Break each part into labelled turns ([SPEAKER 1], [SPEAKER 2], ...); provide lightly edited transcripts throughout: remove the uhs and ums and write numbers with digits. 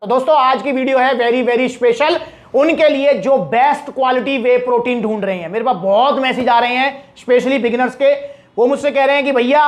[SPEAKER 1] तो दोस्तों आज की वीडियो है वेरी वेरी स्पेशल उनके लिए जो बेस्ट क्वालिटी वे प्रोटीन ढूंढ रहे हैं। मेरे पास बहुत मैसेज आ रहे हैं स्पेशली बिगिनर्स के। वो मुझसे कह रहे हैं कि भैया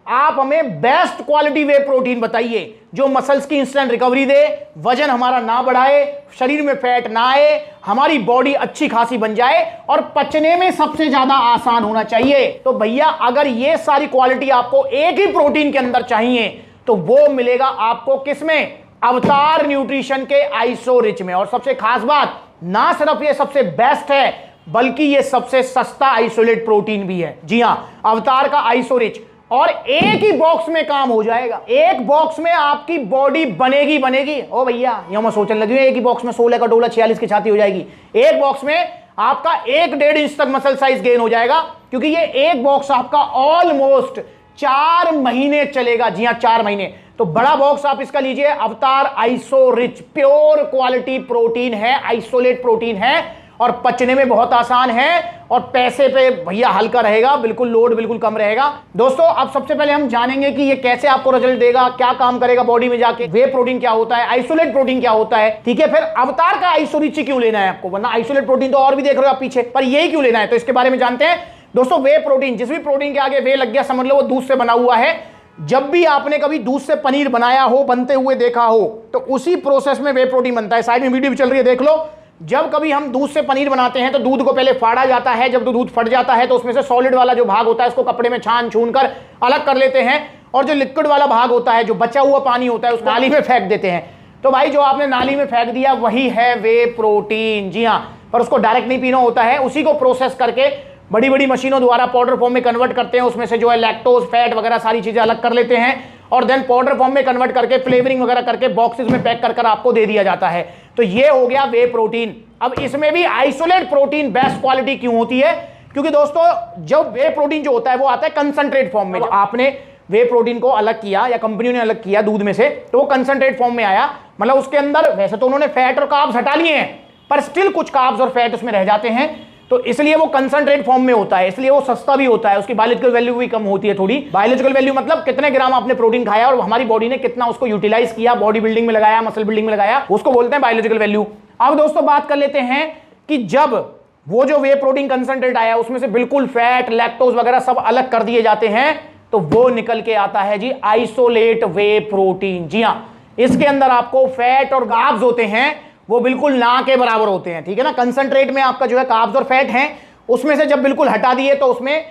[SPEAKER 1] आप हमें बेस्ट क्वालिटी वे प्रोटीन बताइए जो मसल्स की इंस्टेंट रिकवरी दे, वजन हमारा ना बढ़ाए, शरीर में फैट ना आए, हमारी बॉडी अच्छी खासी बन जाए और पचने में सबसे ज्यादा आसान होना चाहिए। तो भैया अगर ये सारी क्वालिटी आपको एक ही प्रोटीन के अंदर चाहिए तो वो मिलेगा आपको किसमें? अवतार न्यूट्रिशन के आइसो रिच में। और सबसे खास बात, ना सिर्फ ये सबसे बेस्ट है बल्कि ये सबसे सस्ता आइसोलेट प्रोटीन भी है। जी हां, अवतार का आइसो रिच, और एक ही बॉक्स में काम हो जाएगा। एक बॉक्स में आपकी बॉडी बनेगी। ओ भैया यहां मैं सोचने लगी एक ही बॉक्स में 16 का डोला 46 की छाती हो जाएगी। एक बॉक्स में आपका 1-1.5 इंच तक मसल साइज गेन हो जाएगा, क्योंकि ये एक बॉक्स आपका ऑलमोस्ट 4 महीने चलेगा। जी हां, 4 महीने। तो बड़ा बॉक्स आप इसका लीजिए, अवतार iso rich, pure quality protein है, आइसोलेट प्रोटीन है और पचने में बहुत आसान है और पैसे पे भैया हल्का रहेगा, बिल्कुल लोड बिल्कुल कम रहेगा। दोस्तों अब सबसे पहले हम जानेंगे कि ये कैसे आपको रिजल्ट देगा, क्या काम करेगा बॉडी में जाके, वे प्रोटीन क्या होता है, आइसोलेट प्रोटीन क्या होता है, ठीक है। फिर अवतार का आइसो रिच क्यों लेना है आपको, वरना आइसोलेट प्रोटीन तो और भी देख रहे हो आप पीछे, पर यही क्यों लेना है, तो इसके बारे में जानते हैं। दोस्तों वे प्रोटीन, जिस भी प्रोटीन के आगे वे लग गया समझ लो वो दूध से बना हुआ है। जब भी आपने कभी दूध से पनीर बनाया हो, बनते हुए देखा हो, तो उसी प्रोसेस में वे प्रोटीन बनता है। साइड में वीडियो भी चल रही है, देख लो। जब कभी हम दूध से पनीर बनाते हैं तो दूध को पहले फाड़ा जाता है। जब दूध फट जाता है तो उसमें से सॉलिड वाला जो भाग होता है उसको कपड़े में छान छून कर अलग कर लेते हैं, और जो लिक्विड वाला भाग होता है, जो बचा हुआ पानी होता है, उसको नाली में फेंक देते हैं। तो भाई जो आपने नाली में फेंक दिया वही है वे प्रोटीन। जी हाँ, पर उसको डायरेक्ट नहीं पीना होता है, उसी को प्रोसेस करके बड़ी बड़ी मशीनों द्वारा पाउडर फॉर्म में कन्वर्ट करते हैं। उसमें से जो है लैक्टोज, फैट वगैरह सारी चीजें अलग कर लेते हैं और देन पाउडर फॉर्म में कन्वर्ट करके फ्लेवरिंग वगैरह करके बॉक्सेस में पैक कर आपको दे दिया जाता है। तो ये हो गया वे प्रोटीन। अब इसमें भी आइसोलेट प्रोटीन बेस्ट क्वालिटी क्यों होती है? क्योंकि दोस्तों जब वे प्रोटीन जो होता है वो आता है कंसंट्रेट फॉर्म में। आपने वे प्रोटीन को अलग किया या कंपनी ने अलग किया दूध में से, तो वो कंसंट्रेट फॉर्म में आया। मतलब उसके अंदर वैसे तो उन्होंने फैट और कार्ब्स हटा लिए हैं, पर स्टिल कुछ कार्ब्स और फैट उसमें रह जाते हैं, तो इसलिए वो कंसंट्रेट फॉर्म में होता है, इसलिए वो सस्ता भी होता है। उसकी बायोलॉजिकल वैल्यू भी कम होती है थोड़ी। बायोलॉजिकल वैल्यू मतलब कितने ग्राम आपने प्रोटीन खाया और हमारी बॉडी ने कितना उसको यूटिलाइज किया, बॉडी बिल्डिंग में लगाया, मसल बिल्डिंग में लगाया, उसको बोलते हैं बायोलॉजिकल वैल्यू। अब दोस्तों बात कर लेते हैं कि जब वो जो वे प्रोटीन कंसंट्रेट आया उसमें से बिल्कुल फैट, लैक्टोज वगैरह सब अलग कर दिए जाते हैं, तो वो निकल के आता है जी आइसोलेट वे प्रोटीन। जी हाँ, इसके अंदर आपको फैट और कार्ब्स होते हैं वो बिल्कुल ना के बराबर होते हैं, ठीक है ना। कंसंट्रेट में आपका जो है कार्ब्स और फैट हैं, उसमें से जब बिल्कुल हटा दिए तो उसमें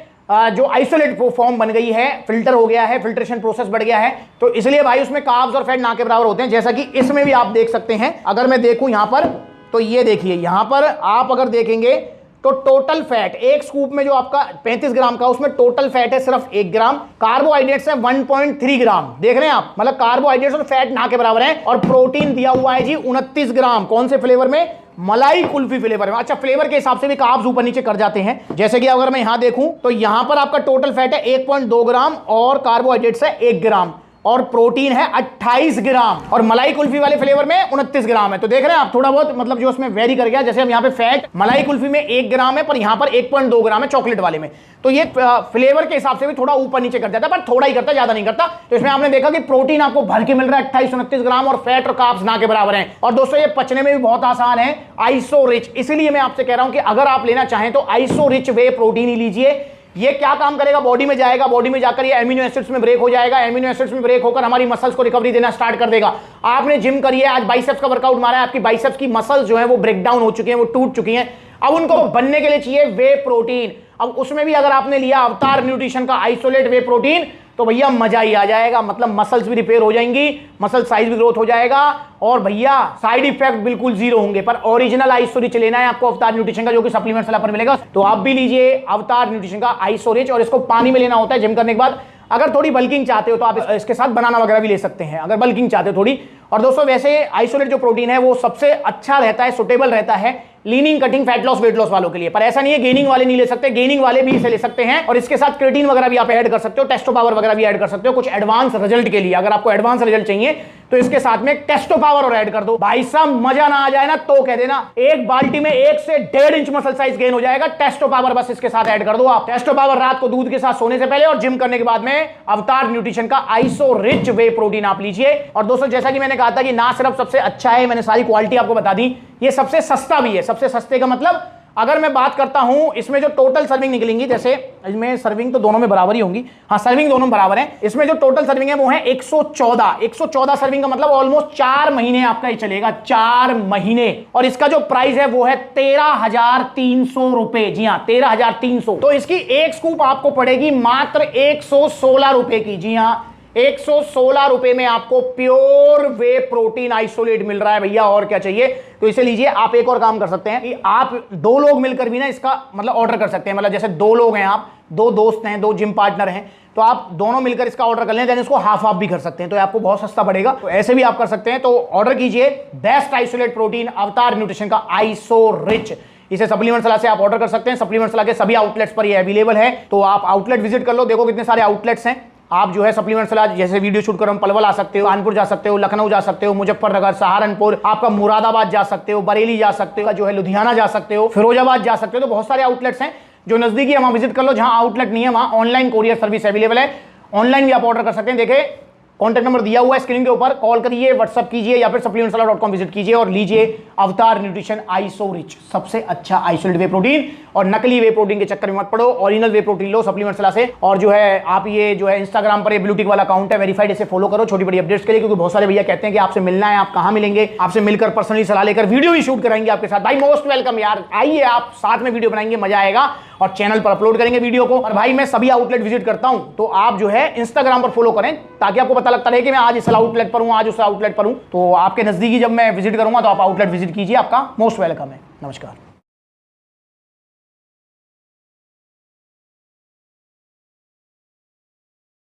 [SPEAKER 1] जो आइसोलेट फॉर्म बन गई है, फिल्टर हो गया है, फिल्ट्रेशन प्रोसेस बढ़ गया है, तो इसलिए भाई उसमें कार्ब्स और फैट ना के बराबर होते हैं। जैसा कि इसमें भी आप देख सकते हैं, अगर मैं देखूं यहां पर, तो ये देखिए यहां पर आप अगर देखेंगे तो टोटल फैट एक स्कूप में जो आपका 35 ग्राम का, उसमें टोटल फैट है सिर्फ 1 ग्राम, कार्बोहाइड्रेट्स है 1.3 ग्राम। देख रहे हैं आप, मतलब कार्बोहाइड्रेट्स और फैट ना के बराबर है। और प्रोटीन दिया हुआ है जी 29 ग्राम। कौन से फ्लेवर में? मलाई कुल्फी फ्लेवर में। अच्छा, फ्लेवर के हिसाब से भी कार्ब्स ऊपर नीचे कर जाते हैं। जैसे कि अगर मैं यहां देखूं तो यहां पर आपका टोटल फैट है 1.2 ग्राम और कार्बोहाइड्रेट्स है 1 ग्राम और प्रोटीन है 28 ग्राम, और मलाई कुल्फी वाले फ्लेवर में 29 ग्राम है। तो देख रहे हैं आप थोड़ा बहुत मतलब जो उसमें वेरी कर गया। जैसे हम यहाँ पे फैट मलाई कुल्फी में 1 ग्राम है, पर यहाँ पर 1.2 ग्राम है चॉकलेट वाले में, तो ये फ्लेवर के हिसाब से भी थोड़ा ऊपर नीचे कर जाता है, पर थोड़ा ही करता है, ज्यादा नहीं करता। तो इसमें आपने देखा कि प्रोटीन आपको भर के मिल रहा है 28-29 ग्राम और फैट और कार्ब्स ना के बराबर हैं। और दोस्तों ये पचने में भी बहुत आसान है, आइसो रिच। इसलिए मैं आपसे कह रहा हूं कि अगर आप लेना चाहें तो आइसो रिच वे प्रोटीन ही लीजिए। ये क्या काम करेगा? बॉडी में जाएगा, बॉडी में जाकर ये एमिनो एसिड्स में ब्रेक हो जाएगा, एमिनो एसिड्स में ब्रेक होकर हमारी मसल्स को रिकवरी देना स्टार्ट कर देगा। आपने जिम करी है, आज बाइसेप्स का वर्कआउट मारा है, आपकी बाइसेप्स की मसल्स जो है वो ब्रेक डाउन हो चुकी हैं, वो टूट चुकी हैं। अब उनको बनने के लिए चाहिए वे प्रोटीन। अब उसमें भी अगर आपने लिया अवतार न्यूट्रिशन का आइसोलेट वे प्रोटीन, तो भैया मजा ही आ जाएगा। मतलब मसल्स भी रिपेयर हो जाएंगी, मसल साइज भी ग्रोथ हो जाएगा, और भैया साइड इफेक्ट बिल्कुल जीरो होंगे। पर ओरिजिनल आइसो रिच लेना है आपको अवतार न्यूट्रिशन का, जो कि सप्लीमेंट्स वाला पर मिलेगा, तो आप भी लीजिए अवतार न्यूट्रिशन का आइसो रिच। और इसको पानी में लेना होता है जिम करने के बाद। अगर थोड़ी बल्किंग चाहते हो तो आप इसके साथ बनाना वगैरह भी ले सकते हैं, अगर बल्किंग चाहते हो थोड़ी। और दोस्तों वैसे आइसोलेट जो प्रोटीन है वो सबसे अच्छा रहता है, सुटेबल रहता है leaning, cutting, fat loss, weight loss वालों के लिए। पर ऐसा नहीं है गेनिंग वाले नहीं ले सकते, गेनिंग वाले भी इसे ले सकते हैं। और इसके साथ क्रिएटिन वगैरह भी आप ऐड कर सकते हो, टेस्टो पावर वगैरह भी ऐड कर सकते हो कुछ एडवांस रिजल्ट के लिए। अगर आपको एडवांस रिजल्ट चाहिए तो इसके साथ में टेस्टो पावर और ऐड कर दो। भाई साहब मजा ना आ जाए ना तो कह देना, एक बाल्टी में 1 से 1.5 इंच मसल साइज गेन हो जाएगा। टेस्टो पावर बस इसके साथ ऐड कर दो आप। टेस्टो पावर रात को दूध के साथ सोने से पहले और जिम करने के बाद में अवतार न्यूट्रिशन का आइसो रिच वे प्रोटीन आप लीजिए। और दोस्तों जैसा कि मैंने कहा था कि ना सिर्फ सबसे अच्छा है, मैंने सारी क्वालिटी आपको बता दी, ये सबसे सस्ता भी है। सबसे सस्ते का मतलब अगर मैं बात करता हूं, इसमें जो टोटल सर्विंग निकलेंगी, जैसे इसमें सर्विंग तो दोनों में बराबर ही होंगी, हाँ सर्विंग दोनों बराबर है, इसमें जो टोटल सर्विंग है वो है 114 सर्विंग का मतलब ऑलमोस्ट 4 महीने आपका ये चलेगा, 4 महीने। और इसका जो प्राइस है वो है 13,300 रुपए। जी हाँ 13,300। तो इसकी एक स्कूप आपको पड़ेगी मात्र 116 रुपए की। जी हाँ 116 रुपए में आपको प्योर वे प्रोटीन आइसोलेट मिल रहा है भैया, और क्या चाहिए। तो इसे लीजिए। आप एक और काम कर सकते हैं कि आप 2 लोग मिलकर भी ना इसका मतलब ऑर्डर कर सकते हैं। मतलब जैसे 2 लोग हैं, आप 2 दोस्त हैं, 2 जिम पार्टनर हैं, तो आप दोनों मिलकर इसका ऑर्डर कर लें, देन इसको हाफ भी कर सकते हैं, तो आपको बहुत सस्ता पड़ेगा। तो ऐसे भी आप कर सकते हैं। तो ऑर्डर कीजिए बेस्ट आइसोलेट प्रोटीन अवतार न्यूट्रिशन का आइसो रिच। इसे सप्लीमेंट सलाह से आप ऑर्डर कर सकते हैं। सप्लीमेंट सलाह के सभी आउटलेट्स पर ये अवेलेबल है, तो आप आउटलेट विजिट कर लो। देखो कितने सारे आउटलेट्स हैं। आप जो है सप्लीमेंट सलाह जैसे वीडियो शूट करो, पलवल आ सकते हो, कानपुर जा सकते हो, लखनऊ जा सकते हो, मुजफ्फरनगर, सहारनपुर, आपका मुरादाबाद जा सकते हो, बरेली जा सकते हो, जो है लुधियाना जा सकते हो, फिरोजाबाद जा सकते हो। तो बहुत सारे आउटलेट्स हैं जो नजदीकी है, वहां विजिट कर लो। जहां आउटलेट नहीं है वहां ऑनलाइन कोरियर सर्विस अवेलेबल है, ऑनलाइन भी आप ऑर्डर कर सकते हैं। देखे कॉन्टैक्ट नंबर दिया हुआ है स्क्रीन के ऊपर, कॉल करिए, व्हाट्सअप कीजिए या फिर supplementsala.com विजिट कीजिए और लीजिए अवतार न्यूट्रिशन आइसो रिच, सबसे अच्छा आइसोलेट वे प्रोटीन। और नकली वे प्रोटीन के चक्कर में मत पड़ो, ओरिजिनल वे प्रोटीन लो सप्लीमेंट सलाह से। और जो है आप ये जो है इंस्टाग्राम पर ये ब्लू टिक वाला अकाउंट है वेरीफाइड, इसे फॉलो करो छोटी बड़ी अपडेट्स के लिए, क्योंकि बहुत सारे भैया कहते हैं कि आपसे मिलना है, आप कहां मिलेंगे, आपसे मिलकर पर्सनली सलाह लेकर वीडियो भी शूट कराएंगे आपके साथ। भाई मोस्ट वेलकम यार, आइए आप साथ में वीडियो बनाएंगे, मजा आएगा और चैनल पर अपलोड करेंगे वीडियो को। और भाई मैं सभी आउटलेट विजिट करता हूं, तो आप जो है इंस्टाग्राम पर फॉलो करें ताकि आपको पता लगता रहे कि मैं आज इस आउटलेट पर हूं, आज उस आउटलेट पर हूं। तो आपके नजदीकी जब मैं विजिट करूंगा तो आप आउटलेट विजिट कीजिए, आपका मोस्ट वेलकम है। नमस्कार।